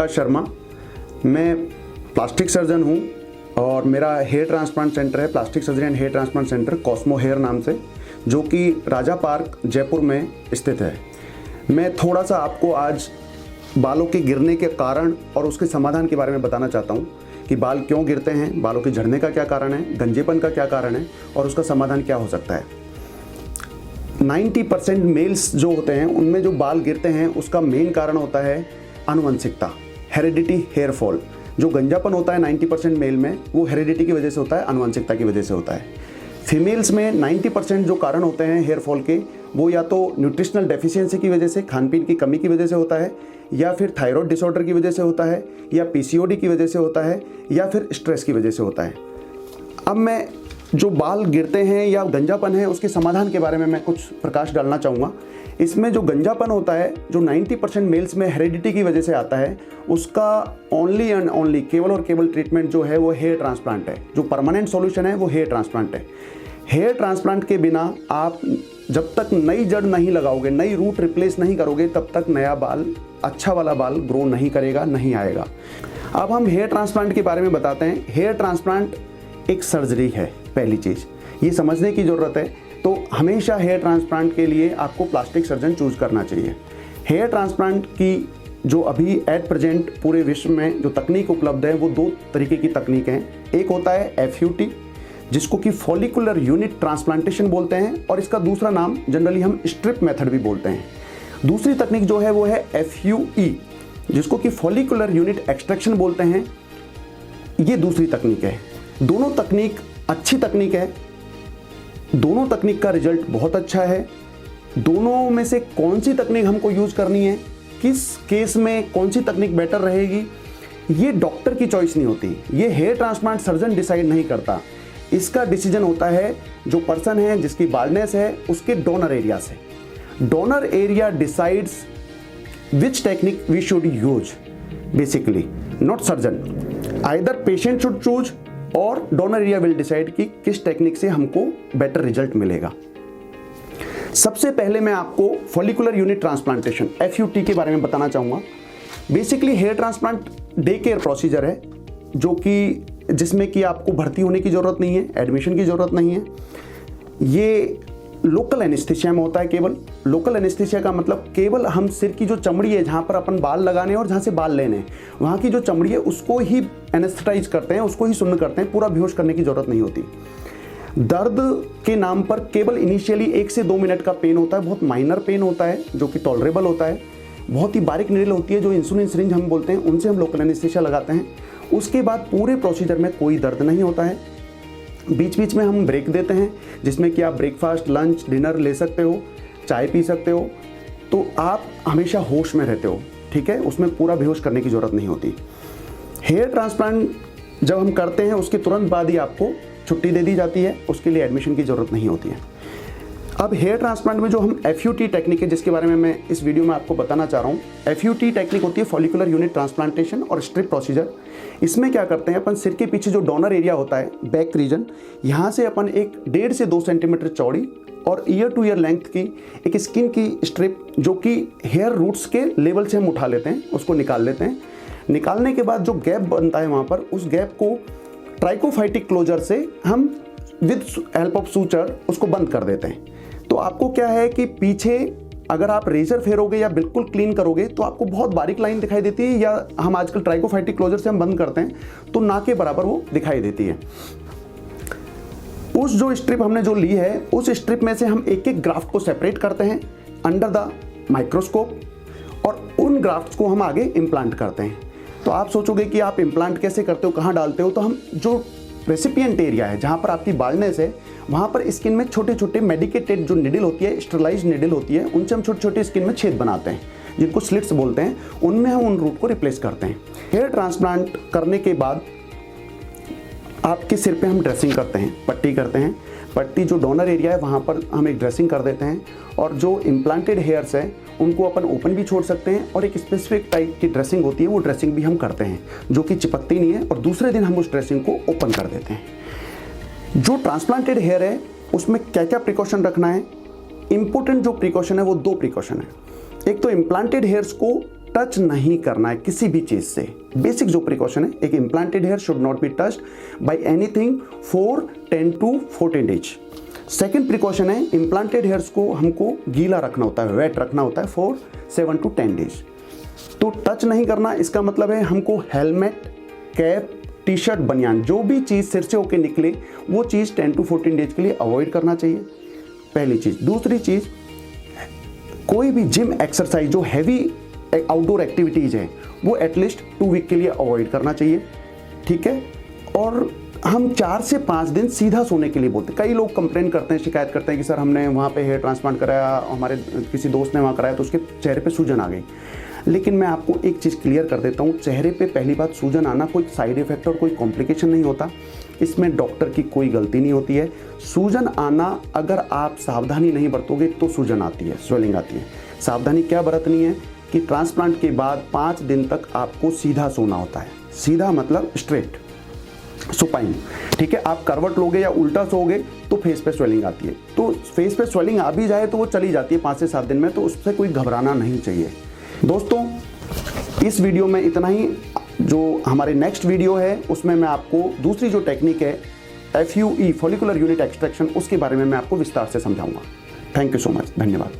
आकाश शर्मा। मैं plastic surgeon हूँ और मेरा हेयर ट्रांसप्लांट सेंटर है, plastic surgery and hair transplant centre Cosmo Hair नाम से, जो कि राजा पार्क जयपुर में स्थित है। मैं थोड़ा सा आपको आज बालों के गिरने के कारण और उसके समाधान के बारे में बताना चाहता हूँ कि बाल क्यों गिरते हैं, बालों के झड़ने का क्या कारण है, गंजेपन का क्या कारण है और उसका समाधान क्या हो सकता है। 90% मेल्स जो होते हैं उनमें जो बाल गिरते हैं उसका मेन कारण होता है आनुवंशिकता, हेरिडिटी हेयर फॉल। जो गंजापन होता है 90% मेल में वो हेरिडिटी की वजह से होता है, आनुवंशिकता की वजह से होता है। फीमेल्स में 90% जो कारण होते हैं हेयर फॉल के वो या तो न्यूट्रिशनल डेफिशिएंसी की वजह से, खान पीन की कमी की वजह से होता है, या फिर थायराइड डिसऑर्डर की वजह से होता है, या पीसीओडी की वजह से होता है, या फिर स्ट्रेस की वजह से होता है। अब मैं जो बाल गिरते हैं या गंजापन है उसके समाधान के बारे में मैं कुछ प्रकाश डालना चाहूँगा। इसमें जो गंजापन होता है जो 90% मेल्स में हेरिडिटी की वजह से आता है, उसका ओनली एंड ओनली केवल और केवल ट्रीटमेंट जो है वो हेयर ट्रांसप्लांट है। जो परमानेंट सॉल्यूशन है वो हेयर ट्रांसप्लांट है। हेयर ट्रांसप्लांट के बिना आप जब तक नई जड़ नहीं लगाओगे, नई रूट रिप्लेस नहीं करोगे, तब तक नया बाल, अच्छा वाला बाल ग्रो नहीं करेगा, नहीं आएगा। अब हम हेयर ट्रांसप्लांट के बारे में बताते हैं। हेयर ट्रांसप्लांट एक सर्जरी है, पहली चीज़ ये समझने की ज़रूरत है। तो हमेशा हेयर ट्रांसप्लांट के लिए आपको प्लास्टिक सर्जन चूज करना चाहिए। हेयर ट्रांसप्लांट की जो अभी एट प्रेजेंट पूरे विश्व में जो तकनीक उपलब्ध है वो दो तरीके की तकनीक हैं। एक होता है FUT, जिसको कि फॉलिकुलर यूनिट ट्रांसप्लांटेशन बोलते हैं, और इसका दूसरा नाम जनरली हम स्ट्रिप मेथड भी बोलते हैं। दूसरी तकनीक जो है वो है FUE, जिसको कि फॉलिकुलर यूनिट एक्सट्रैक्शन बोलते हैं। ये दूसरी तकनीक है। दोनों तकनीक अच्छी तकनीक है, दोनों तकनीक का रिजल्ट बहुत अच्छा है। दोनों में से कौन सी तकनीक हमको यूज करनी है, किस केस में कौन सी तकनीक बेटर रहेगी, ये डॉक्टर की चॉइस नहीं होती, ये हेयर ट्रांसप्लांट सर्जन डिसाइड नहीं करता। इसका डिसीजन होता है जो पर्सन है जिसकी बाल्डनेस है उसके डोनर एरिया से। Donor area decides which technique we should use, basically not surgeon. Either patient should choose or donor area will decide कि किस टेक्निक से हमको बेटर रिजल्ट मिलेगा। सबसे पहले मैं आपको फॉलिकुलर यूनिट ट्रांसप्लांटेशन FUT के बारे में बताना चाहूँगा। Basically hair transplant day care procedure है, जो कि जिसमें कि आपको भर्ती होने की ज़रूरत नहीं है, एडमिशन की ज़रूरत नहीं है। ये लोकल एनेस्थीसिया में होता है। केवल लोकल एनेस्थीसिया का मतलब केवल हम सिर की जो चमड़ी है जहाँ पर अपन बाल लगाने हैं और जहाँ से बाल लेने हैं, वहाँ की जो चमड़ी है उसको ही एनेस्थेटाइज करते हैं, उसको ही सुन्न करते हैं। पूरा बेहोश करने की ज़रूरत नहीं होती। दर्द के नाम पर केवल इनिशियली 1 से 2 मिनट का पेन होता है, बहुत माइनर पेन होता है जो कि टॉलरेबल होता है। बहुत ही बारीक नीडल होती है जो इंसुलिन सिरिंज हम बोलते हैं, उनसे हम लोकल एनेस्थीसिया लगाते हैं। उसके बाद पूरे प्रोसीजर में कोई दर्द नहीं होता है। बीच बीच में हम ब्रेक देते हैं जिसमें कि आप ब्रेकफास्ट, लंच, डिनर ले सकते हो, चाय पी सकते हो, तो आप हमेशा होश में रहते हो। ठीक है, उसमें पूरा बेहोश करने की ज़रूरत नहीं होती। हेयर ट्रांसप्लांट जब हम करते हैं उसके तुरंत बाद ही आपको छुट्टी दे दी जाती है, उसके लिए एडमिशन की ज़रूरत नहीं होती है। अब हेयर ट्रांसप्लांट में जो हम FUT टेक्निक है जिसके बारे में मैं इस वीडियो में आपको बताना चाह रहा हूँ, FUT टेक्निक होती है फॉलिकुलर यूनिट ट्रांसप्लांटेशन और स्ट्रिप प्रोसीजर। इसमें क्या करते हैं अपन, सिर के पीछे जो डोनर एरिया होता है, बैक रीजन, यहाँ से अपन एक 1.5 से 2 सेंटीमीटर चौड़ी और ईयर टू ईयर लेंथ की एक स्किन की स्ट्रिप, जो कि हेयर रूट्स के लेवल से हम उठा लेते हैं, उसको निकाल लेते हैं। निकालने के बाद जो गैप बनता है वहाँ पर, उस गैप को ट्राइकोफाइटिक क्लोजर से हम विद हेल्प ऑफ सूचर उसको बंद कर देते हैं। तो आपको क्या है कि पीछे अगर आप रेजर फेरोगे या बिल्कुल क्लीन करोगे तो आपको बहुत बारीक लाइन दिखाई देती है, या हम आजकल ट्राइकोफाइटिक क्लोजर से हम बंद करते हैं तो ना के बराबर वो दिखाई देती है। उस जो स्ट्रिप हमने जो ली है, उस स्ट्रिप में से हम एक एक ग्राफ्ट को सेपरेट करते हैं अंडर द माइक्रोस्कोप, और उन ग्राफ्ट्स को हम आगे इम्प्लांट करते हैं। तो आप सोचोगे कि आप इम्प्लांट कैसे करते हो, कहाँ डालते हो, तो हम जो रेसिपिएंट एरिया है जहाँ पर आपकी बाल्डनेस है, वहाँ पर स्किन में छोटे छोटे मेडिकेटेड जो निडल होती है, स्टरलाइज्ड निडल होती है, उनसे हम छोटे छोटे स्किन में छेद बनाते हैं जिनको स्लिट्स बोलते हैं, उनमें हम उन रूट को रिप्लेस करते हैं। हेयर ट्रांसप्लांट करने के बाद आपके सिर पे हम ड्रेसिंग करते हैं, पट्टी करते हैं। पट्टी जो डोनर एरिया है वहाँ पर हम एक ड्रेसिंग कर देते हैं, और जो इम्प्लांटेड हेयर्स है उनको अपन ओपन भी छोड़ सकते हैं, और एक स्पेसिफिक टाइप की ड्रेसिंग होती है वो ड्रेसिंग भी हम करते हैं जो कि चिपकती नहीं है, और दूसरे दिन हम उस ड्रेसिंग को ओपन कर देते हैं। जो ट्रांसप्लांटेड हेयर है उसमें क्या क्या प्रिकॉशन रखना है, इंपॉर्टेंट जो प्रिकॉशन है वो 2 प्रिकॉशन है। एक तो इम्प्लांटेड हेयर्स को टच नहीं करना है किसी भी चीज से। बेसिक जो प्रिकॉशन है, एक implanted hair should not be touched by anything for 10 to 14 days. Second precaution है, इम्प्लांटेड हेयर्स को हमको गीला रखना होता है, वेट रखना होता है फॉर 7 to 10 डेज। तो टच नहीं करना, इसका मतलब है हमको हेलमेट, कैप, टी शर्ट, बनियान, जो भी चीज़ सिर से होके निकले वो चीज़ 10 to 14 डेज के लिए अवॉइड करना चाहिए, पहली चीज़। दूसरी चीज़, कोई भी जिम एक्सरसाइज जो हैवी आउटडोर एक्टिविटीज़ है वो एटलीस्ट 2 वीक के लिए अवॉइड करना चाहिए, ठीक है। और हम 4 से 5 दिन सीधा सोने के लिए बोलते हैं। कई लोग कंप्लेन करते हैं, शिकायत करते हैं कि सर हमने वहाँ पे हेयर ट्रांसप्लांट कराया, हमारे किसी दोस्त ने वहाँ कराया तो उसके चेहरे पे सूजन आ गई। लेकिन मैं आपको एक चीज़ क्लियर कर देता हूँ, चेहरे पे पहली बात सूजन आना कोई साइड इफेक्ट और कोई कॉम्प्लिकेशन नहीं होता, इसमें डॉक्टर की कोई गलती नहीं होती है। सूजन आना अगर आप सावधानी नहीं बरतोगे तो सूजन आती है, स्वेलिंग आती है। सावधानी क्या बरतनी है कि ट्रांसप्लांट के बाद 5 दिन तक आपको सीधा सोना होता है। सीधा मतलब स्ट्रेट, सुपाइन, ठीक है। आप करवट लोगे या उल्टा सोओगे तो फेस पे स्वेलिंग आती है। तो फेस पे स्वेलिंग आ भी जाए तो वो चली जाती है 5 से 7 दिन में, तो उससे कोई घबराना नहीं चाहिए। दोस्तों, इस वीडियो में इतना ही। जो हमारे नेक्स्ट वीडियो है उसमें मैं आपको दूसरी जो टेक्निक है FUE, फॉलिकुलर यूनिट एक्सट्रैक्शन, उसके बारे में मैं आपको विस्तार से समझाऊंगा। थैंक यू सो मच, धन्यवाद।